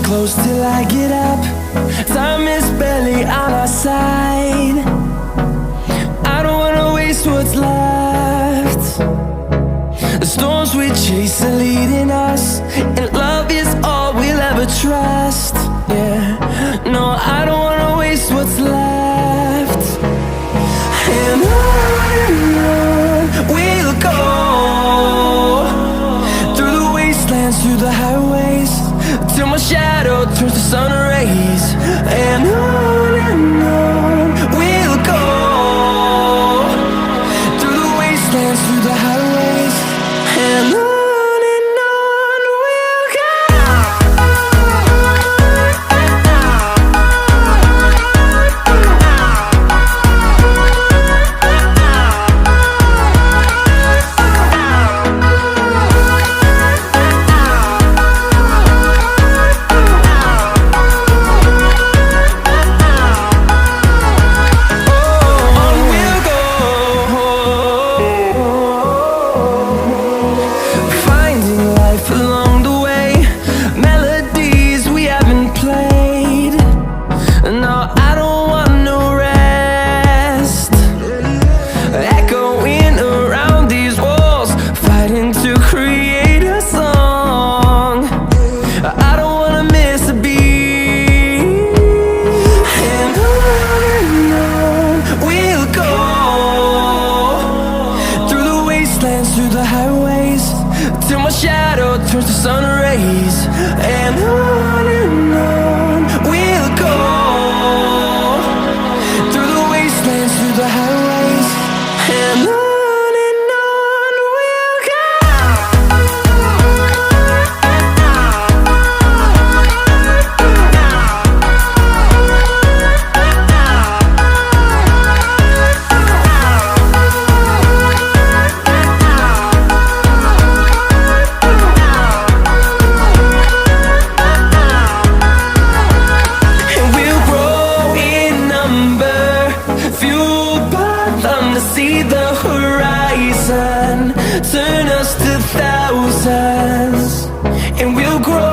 close till I get up. Time is barely on our side. I don't wanna waste what's left. The storms we chase are leading us, and love is all we'll ever trust. Yeah, no, I don't wanna waste what's left. And on we'll go, through the wastelands, through the highways, till my shadow turns to sun rays. And on we'll go, through the wastelands, through the highways, and on we'll go. Through the highways, till my shadow turns to sun rays. And on we'll go, through the wastelands, through the highways, and on we'll go. See the horizon turn us to thousands, and we'll grow